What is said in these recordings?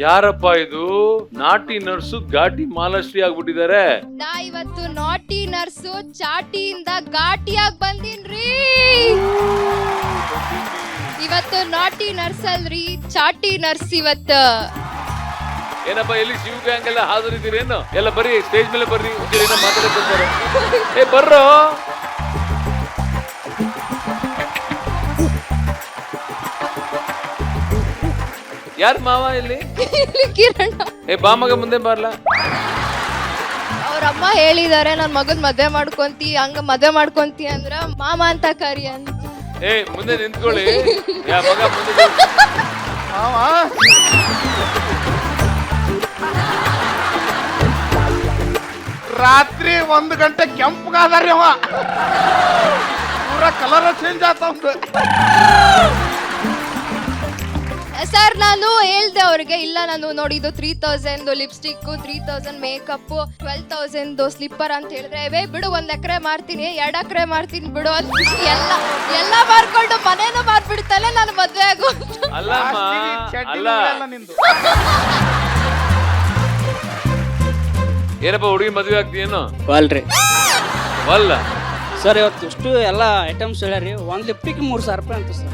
ಯಾರಪ್ಪ ಇದು? ನಾಟಿ ನರ್ಸು ಘಾಟಿ ಮಾಲಾಶ್ರೀ ಆಗ್ಬಿಟ್ಟಿದ್ದಾರೆ. ನಾ ಇವತ್ತು ನಾಟಿ ನರ್ಸು ಚಾಟಿಯಿಂದ ಘಾಟಿಯಾಗಿ ಬಂದಿನ್ರಿ. ಇವತ್ತು ನಾಟಿ ನರ್ಸ್ ಅಲ್ರಿ, ಚಾಟಿ ನರ್ಸ್ ಇವತ್ತು. ಏನಪ್ಪ ಎಲ್ಲಿ ಶಿವ ಗ್ಯಾಂಗ್ ಎಲ್ಲ ಹಾಜರಿದ್ದೀರೇನು? ಎಲ್ಲ ಬರ್ರಿ ಸ್ಟೇಜ್ ಮೇಲೆ ಬರ್ರಿ, ಮಾತಾಡ್ತಾರೆ. ಏ ಬರ್ರೋ. ಯಾರ ಮಾವ ಇಲ್ಲಿ? ಕಿರಣ. ಏ ಬಾ ಮಗ ಮುಂದೆ ಬರ್ಲಾ. ಅವ್ರಮ್ಮ ಹೇಳಿದಾರೆ ನನ್ ಮಗನ್ ಮದ್ವೆ ಮಾಡ್ಕೊಂತಿ, ಹಂಗ ಮದ್ವೆ ಮಾಡ್ಕೊಂತಿ ಅಂದ್ರ ಮಾಮ ಅಂತ ಕರಿ ಅಂತ. ಏ ಮುಂದೆ ನಿಂತ್ಕೊಳ್ಳಿ. ಯಾ ಮಗ ಮುಂದೆ ಮಾವ ರಾತ್ರಿ 1 ಗಂಟೆ ಕೆಂಪಗಾದಾರಿ ಅವ, ಪೂರಾ ಕಲರ್ ಚೇಂಜ್ ಆತ. ಸರ್ ನಾನು ಹೇಳ್ದೆ ಅವ್ರಿಗೆ, ಇಲ್ಲ ನಾನು ನೋಡಿದ್ದು 3000 ಲಿಪ್ಸ್ಟಿಕ್, 3000 ಮೇಕಪ್, 12,000 ಸ್ಲಿಪ್ಪರ್ ಅಂತ ಹೇಳಿದ್ರೆ, ಬಿಡು 1 ಎಕರೆ ಮಾರ್ತೀನಿ, 2 ಎಕರೆ ಮಾರ್ತೀನಿ ಬಿಡು ಅಂತ ಎಲ್ಲ ಮಾರ್ಕೊಂಡು ಮನೇನು ಮಾರ್ಬಿಡ್ತಲ್ಲ ನಾನು ಮದ್ವೆ ಆಗು. ಏನಪ್ಪ ಹುಡುಗಿ ಮದ್ವೆ ಆಗ್ತೀಯೇನು? ವಲ್ರಿ ವಲ್ಲ ಸರ್, ಇವತ್ತು ಇಷ್ಟು ಎಲ್ಲ ಐಟಮ್ಸ್ ಹೇಳ್ಯಾರಿ. 1 ಲಿಪ್ಟಿಗೆ 3,000 ರೂಪಾಯಿ ಅಂತ ಸರ್.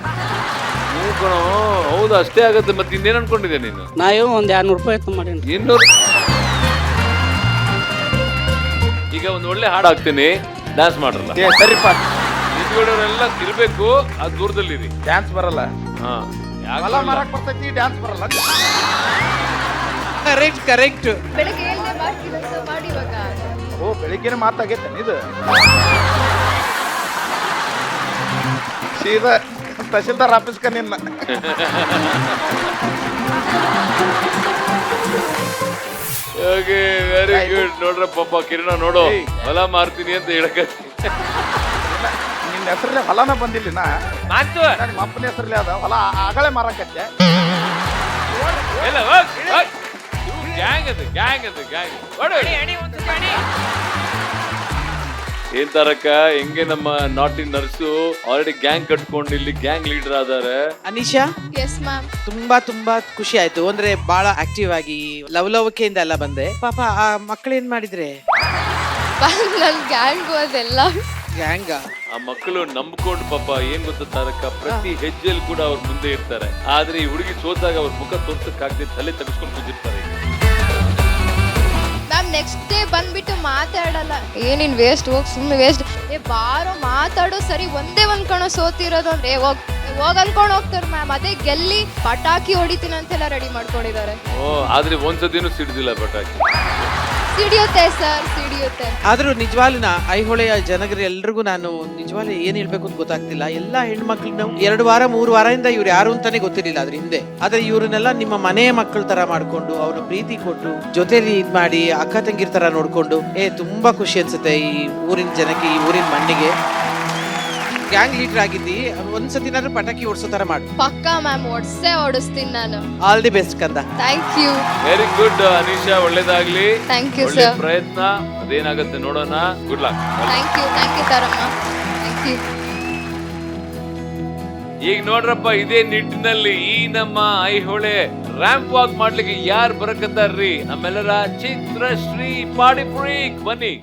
ಹೌದು, ಅಷ್ಟೇ ಆಗತ್ತೆ. ಮತ್ತೆ ಇನ್ನೇನ್ ಅನ್ಕೊಂಡಿದ್ದೆ ನೀನು? ನಾವು ಒಂದು 200 ರೂಪಾಯಿ ಎತ್ತು ಮಾಡೀನಿ. 200. ಈಗ ಒಂದ್ ಒಳ್ಳೆ ಹಾಡು ಹಾಕ್ತೀನಿ, ಡ್ಯಾನ್ಸ್ ಮಾಡ್ರಲ್ಲ. ಸರಿಪ್ಪ, ನಿಂತ್ಕೊಂಡವ್ರೆಲ್ಲ ಇರ್ಬೇಕು, ಅದು ದೂರದಲ್ಲಿರಿ. ಡ್ಯಾನ್ಸ್ ಬರಲ್ಲ. ಹಾ, ಹೊಲ ಮಾರಕ್ ಬರ್ತೈತಿ, ಡ್ಯಾನ್ಸ್ ಬರಲ್ಲ. ಕರೆಕ್ಟ್. ಬೆಳಗ್ಗೆ ಹೇಳ್ದೆ ಮಾಡ್ತೀನಿ ಅಂತ ಮಾಡಿ ಇವಾಗ. ಓ, ಬೆಳಿಗ್ಗೆನೆ ಮಾತಾಗೈತೆ ಇದು. ಸೀದಾ ತಹಶೀಲ್ದಾರ್ ಆಫೀಸ್ಕ ನಿನ್ನ. Very good. ನೋಡ್ರ ಪಾಪ ಕಿರಣ ನೋಡು, ಹೊಲ ಮಾರ್ತೀನಿ ಅಂತ ಹೇಳಕತ್ತಿ. ನಿನ್ನ ಹೆಸರಲ್ಲೇ ಹೊಲನ ಬಂದಿಲ್ಲ. ನಿಮ್ಮ ಅಪ್ಪನ ಹೆಸರಲ್ಲೇ ಅದ ಹೊಲ, ಆಗಲೇ ಮಾರಕತ್ತೆ. ಏನ್ ತಾರಕ್ಕ, ಹೆಂಗೆ ನಮ್ಮ ನಾಟಿ ನರ್ಸು ಆಲ್ರೆಡಿ ಗ್ಯಾಂಗ್ ಕಟ್ಕೊಂಡು ಇಲ್ಲಿ ಗ್ಯಾಂಗ್ ಲೀಡರ್ ಆದಾರೆ. Anisha, yes ma'am. ತುಂಬಾ ಖುಷಿ ಆಯ್ತು. ಅಂದ್ರೆ ಬಹಳ ಆಕ್ಟಿವ್ ಆಗಿ ಲವಲವಿಕೆಯಿಂದ ಎಲ್ಲ ಬಂದೆ. ಪಾಪ ಆ ಮಕ್ಕಳು ಏನ್ ಮಾಡಿದ್ರೆ? ನನ್ ಗ್ಯಾಂಗು ಅದೆಲ್ಲ ಗ್ಯಾಂಗ. ಆ ಮಕ್ಕಳು ನಂಬ್ಕೊಂಡು ಪಾಪ ಏನ್ ಗೊತ್ತ ತಾರಕ್ಕ, ಪ್ರತಿ ಹೆಜ್ಜೆಲ್ ಕೂಡ ಅವ್ರ ಮುಂದೆ ಇರ್ತಾರೆ. ಆದ್ರೆ ಈ ಹುಡುಗಿ ಸೋತಾಗ ಅವ್ರ ಮುಖ ತೋರ್ಸಕ್ಕಾಗದೆ ತಲೆ ತಗ್ಸ್ಕೊಂಡು ಕೂತಿರ್ತಾರೆ. ಮ್ಯಾಮ್ ನೆಕ್ಸ್ಟ್ ಡೇ ಬಂದ್ಬಿಟ್ಟು ಮಾತಾಡಲ್ಲ. ಏನಿನ್ ವೇಸ್ಟ್, ಹೋಗ್ ಸುಮ್ಮನೆ ವೇಸ್ಟ್. ಬಾರೋ ಮಾತಾಡೋ ಸರಿ, ಒಂದೇ ಒಂದ್ ಕಣ ಸೋತಿರೋದು ಅಂದ್ರೆ ಹೋಗ್ ಅನ್ಕೊಂಡು ಹೋಗ್ತಾರೆ ಮ್ಯಾಮ್. ಅದೇ ಗೆಲ್ಲಿ ಪಟಾಕಿ ಹೊಡಿತೀನಿ ಅಂತೆಲ್ಲ ರೆಡಿ ಮಾಡ್ಕೊಂಡಿದ್ದಾರೆ. ಆದ್ರೆ ಒಂದ್ಸತಿನೂ ಸಿಡಿದಿಲ್ಲ ಪಟಾಕಿ. ಸಿಡಿಯುತ್ತೆ ಸರ್, ಸಿಡಿಯುತ್ತೆ. ಆದ್ರೂ ನಿಜವಾಗ್ಲೂ ಐಹೊಳೆಯ ಜನಗರು ಎಲ್ರಿಗೂ ನಾನು ನಿಜವಾಗ್ಲೂ ಏನ್ ಹೇಳ್ಬೇಕು ಅಂತ ಗೊತ್ತಾಗ್ತಿಲ್ಲ. ಎಲ್ಲಾ ಹೆಣ್ಮಕ್ಳನ್ನ 2 ವಾರ 3 ವಾರದಿಂದ ಇವ್ರು ಯಾರು ಅಂತಾನೆ ಗೊತ್ತಿರಲಿಲ್ಲ ಅದ್ರ ಹಿಂದೆ. ಆದ್ರೆ ಇವ್ರನ್ನೆಲ್ಲ ನಿಮ್ಮ ಮನೆಯ ಮಕ್ಕಳ ತರ ಮಾಡ್ಕೊಂಡು, ಅವ್ರ ಪ್ರೀತಿ ಕೊಟ್ಟು, ಜೊತೆಲಿ ಇದ್ ಮಾಡಿ, ಅಕ್ಕ ತಂಗಿರ್ ತರ ನೋಡ್ಕೊಂಡು, ತುಂಬಾ ಖುಷಿ ಅನ್ಸುತ್ತೆ ಈ ಊರಿನ ಜನಕ್ಕೆ, ಈ ಊರಿನ ಮಣ್ಣಿಗೆ. ಗ್ಯಾಂಗ್ ಲೀಡರ್ ಆಗಿದ್ದಿ, ಒಂದ್ಸತಿನಾದ್ರೂ ಪಟಾಕಿ ಓಡಿಸೋ ತರ ಮಾಡು. ಪಕ್ಕಾ ಮ್ಯಾಮ್, ಓಡಿಸ್ತೀನಿ ನಾನು. ಆಲ್ ದಿ ಬೆಸ್ಟ್ ಕಂದ. Thank you. Very good Anisha, ಒಳ್ಳೇದಾಗ್ಲಿ. ಥ್ಯಾಂಕ್ ಯು ಒಳ್ಳೆ ಸರ್. ಪ್ರಯತ್ನ, ಅದೇನಾಗುತ್ತೆ ನೋಡೋಣ. Good luck. ಥ್ಯಾಂಕ್ ಯು ತಾರಮ್ಮ, ಥ್ಯಾಂಕ್ ಯು. ಈಗ ನೋಡ್ರಪ್ಪ, ಇದೇ ನಿಟ್ಟಿನಲ್ಲಿ ಈ ನಮ್ಮ ಐಹೊಳೆ ರ್ಯಾಂಪ್ ವಾಕ್ ಮಾಡ್ಲಿಕ್ಕೆ ಯಾರು ಬರಕತ್ತಾರ್ರಿ? ನಮ್ಮೆಲ್ಲರ ಚಿತ್ರಶ್ರೀ ಪಾಡಿ ಫ್ರೀಕ್, ಬನ್ನಿ.